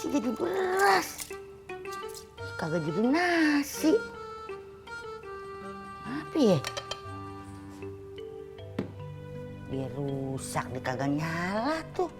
sih jadi beras? Kagak jadi nasi. Apa ya? Dia rusak, dia kagak nyala tuh.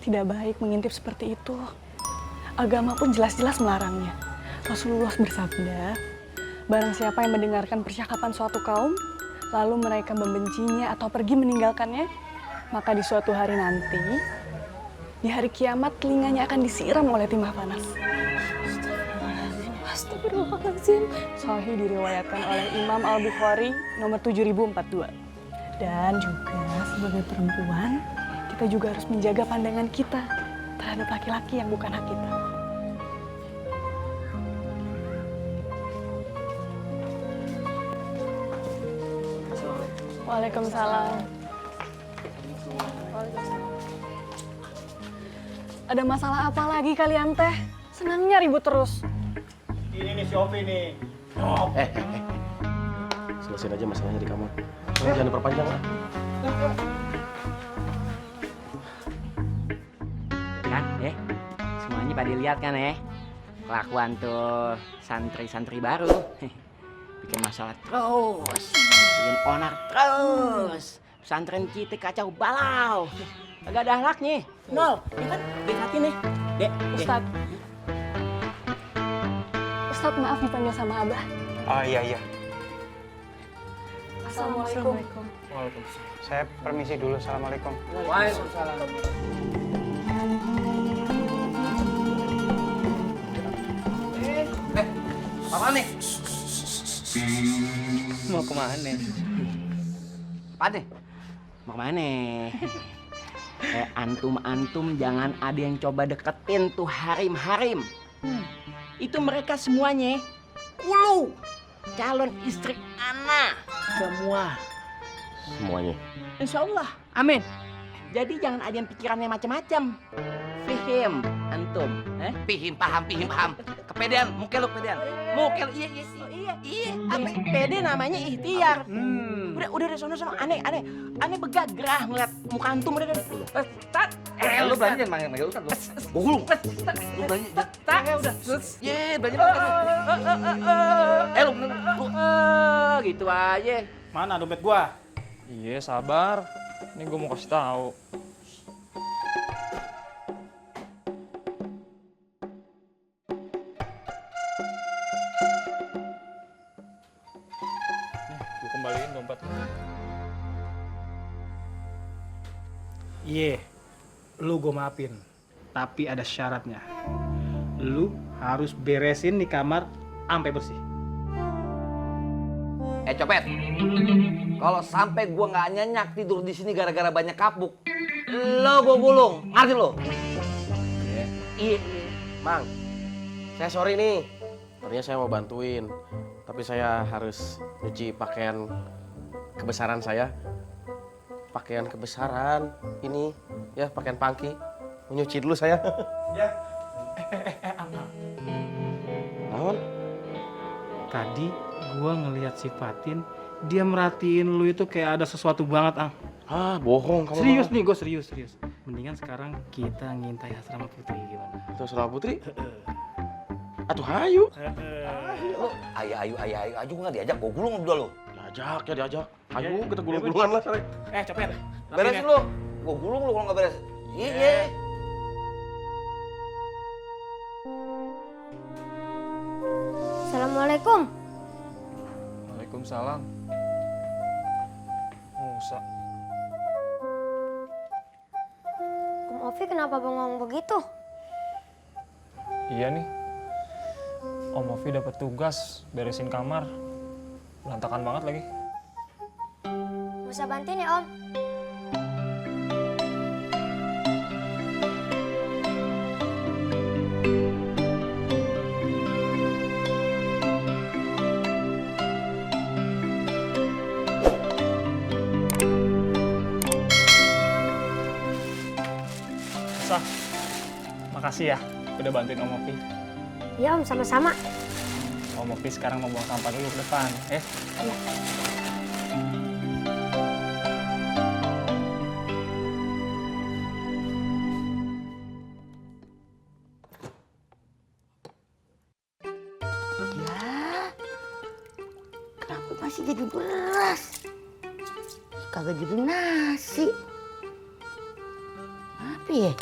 Tidak baik mengintip seperti itu. Agama pun jelas-jelas melarangnya. Rasulullah bersabda, barang siapa yang mendengarkan percakapan suatu kaum, lalu mereka membencinya atau pergi meninggalkannya, maka di suatu hari nanti, di hari kiamat telinganya akan disiram oleh timah panas. Astagfirullahaladzim. Sahih diriwayatkan oleh Imam Al-Bukhari nomor 7042. Dan juga sebagai perempuan, kita juga harus menjaga pandangan kita terhadap laki-laki yang bukan hak kita. Waalaikumsalam. Ada masalah apa lagi kalian teh? Senangnya ribut terus. Ini nih si Ovi nih. Selesaiin aja masalahnya di kamar. Jangan diperpanjang lah. Kan, semuanya pada lihat kan kelakuan tuh santri-santri baru. Bikin masalah terus, bikin onar terus. Pesantren kita kacau balau. Agak ada akhlaknya. Nol, ya kan? Dekatin nih. Dek, Ustadz. Ustadz maaf dipanggil sama Abah. Oh iya. Assalamualaikum. Waalaikumsalam. Saya permisi dulu. Assalamualaikum. Waalaikumsalam. Apa nih? Mau kemana? Apa nih? Mau kemana? Antum-antum jangan ada yang coba deketin tuh harim-harim. Itu mereka semuanya ulu calon istri ana semua. Semuanya. Insya Allah, amin. Jadi jangan ada yang pikirannya macam-macam. Fihim antum, Pihim paham. Kepedean, muka lu kepedean. Muka lu, iya. Apa pede namanya ikhtiar. Udah sono aneh begagrah ngeliat muka antum udah. Tat, Lu berani jangan manggil Ustaz lu. Gua gulung. Lu berani. tat, udah. Berani. Lu. Gitu aja. Mana dompet gua? Iya, sabar. Ini gue mau kasih tahu. Nih, gue kembaliin dompet. Iya, lu gua maafin. Tapi ada syaratnya. Lu harus beresin di kamar sampai bersih. Copet. Kalau sampai gua nggak nyenyak tidur di sini gara-gara banyak kapuk, lo gua gulung. Ngerti lo? Iya. Mang, saya sorry nih. Tadinya saya mau bantuin, tapi saya harus nyuci pakaian kebesaran saya. Pakaian kebesaran ini, ya pakaian pangki. Mau nyuci dulu saya. Ya. Naon? Tadi gua ngelihat si Fatin, dia merhatiin lu itu kayak ada sesuatu banget, Ang. Ah, bohong kamu. Serius Mang. nih, gue serius. Mendingan sekarang kita ngintai asrama Putri gimana? Itu Surah Putri. Atuh hayu. Lo ayo nggak diajak gua gulung udah lo. Diajak. Hayu kita gulung-gulungan lah sore. Cepet. Beresin lo. Gua gulung lo kalau nggak beres. Iya. Assalamualaikum. Waalaikumsalam. Musa. Om Ovi kenapa bengong begitu? Iya nih. Om Ovi dapat tugas beresin kamar. Berantakan banget lagi. Bisa bantuin ya Om? Makasih ya udah bantuin Om Ovi. Ya Om, sama-sama. Om Ovi sekarang mau buang sampah dulu ke depan. Ya, kenapa masih jadi beras? Kagak jadi nasi. Apa ya?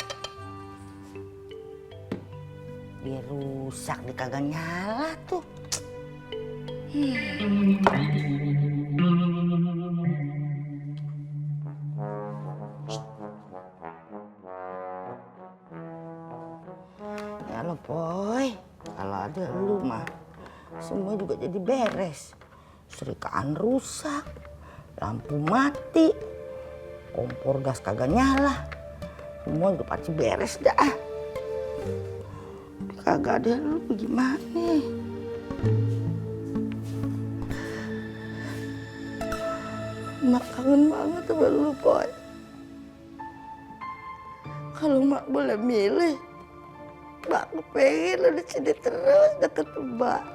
Dia rusak, dia kagak nyala tuh. Ya lo Boy, kalau ada lu mah semua juga jadi beres. Serikaan rusak, lampu mati, kompor gas kagak nyala, semua juga pasti beres dah. Kagak ada lu gimana? Mak kangen banget sama lu Boy. Kalau mak boleh milih, mak pengen lu di sini terus deket mak.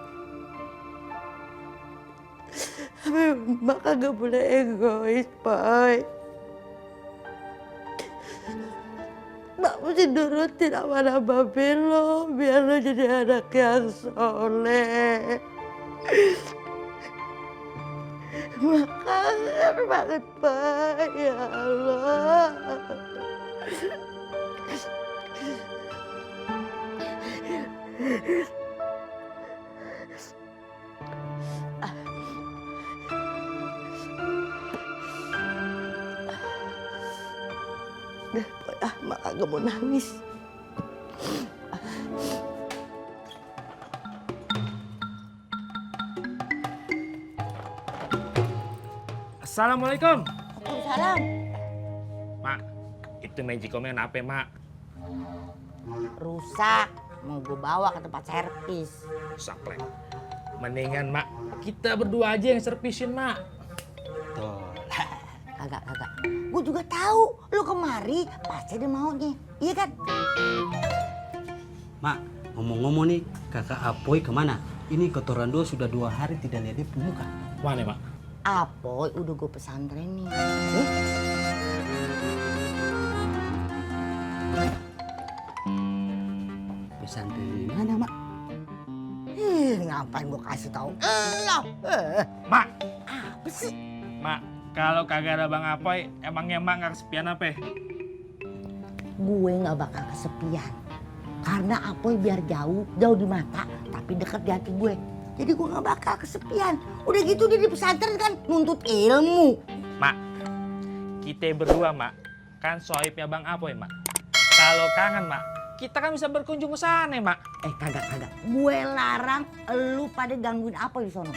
Tapi mak kagak boleh egois, Boy. Mak mesti nurutin amanah babe lo, biar lo jadi anak yang soleh. Mak kangen banget, Pak. Ya Allah. Dah, mak kagak mau nangis. Assalamualaikum. Waalaikumsalam. Mak, itu magicomnya kenapa, Mak? Rusak, mau gue bawa ke tempat servis. Saklek. Mendingan, Mak, kita berdua aja yang servisin, Mak. Tuh. Kagak. Gue juga tahu lu kemari pasti ada maunya. Iya kan? Mak, ngomong-ngomong nih, kakak Apoy kemana? Ini kotoran dua sudah 2 hari tidak lihat dia muka. Mana, Mak? Apoy udah gue pesantren nih. Pesantren di mana, Mak? Ngapain gue kasih tahu? Mak, Apa sih? Mak, kalau kagak ada Bang Apoy, emangnya Mak nggak kesepian apa? Gue nggak bakal kesepian. Karena Apoy biar jauh di mata, tapi dekat di hati gue. Jadi gue nggak bakal kesepian. Udah gitu dia di pesantren kan nuntut ilmu. Mak, kita berdua, Mak, kan sohibnya Bang Apoy, Mak. Kalau kangen, Mak, kita kan bisa berkunjung ke sana, Mak. Kagak. Gue larang lu pada gangguin Apoy di sono.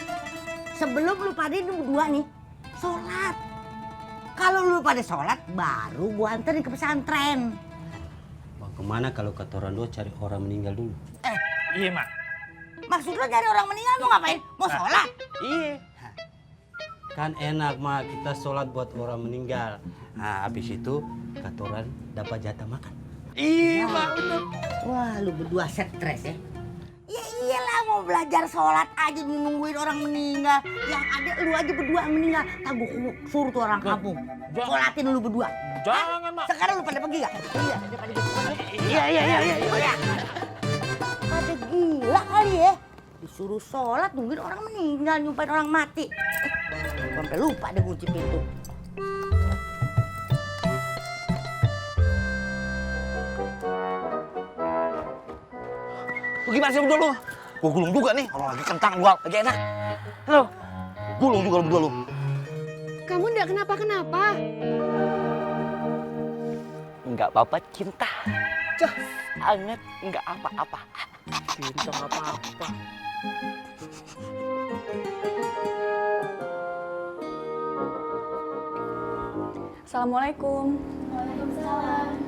Sebelum lu pada ini berdua nih, sholat. Kalau lu pada sholat, baru gue anterin ke pesantren. Bang, kemana kalau kotoran dua cari orang meninggal dulu? Iya, Mak. Maksud lu cari orang meninggal mau ngapain? Mau sholat? Iya. Kan enak, Mak, kita sholat buat orang meninggal. Nah, habis itu kotoran dapat jatah makan. Iya, Mak. Wah, lu berdua stres ya? Ya iyalah, mau belajar sholat aja nungguin orang meninggal. Yang ada lu aja berdua yang meninggal. Tak gue suruh tuh orang kampung. Sholatin lu berdua. Jangan, Mak. Sekarang lu pada pergi gak? Iya, pada pergi. Iya. Oh ya. Pada gila kali ya. Disuruh sholat nungguin orang meninggal, nyumpain orang mati. Sampai lupa deh kunci pintu. Lu gimana sih berdua lu? Gua gulung juga nih, kalau lagi kentang gua lagi enak. Halo. Gulung juga lu berdua lu. Kamu enggak kenapa-kenapa. Enggak apa-apa cinta. Cah, anget enggak apa-apa. Cinta nggak apa-apa. Assalamualaikum. Waalaikumsalam.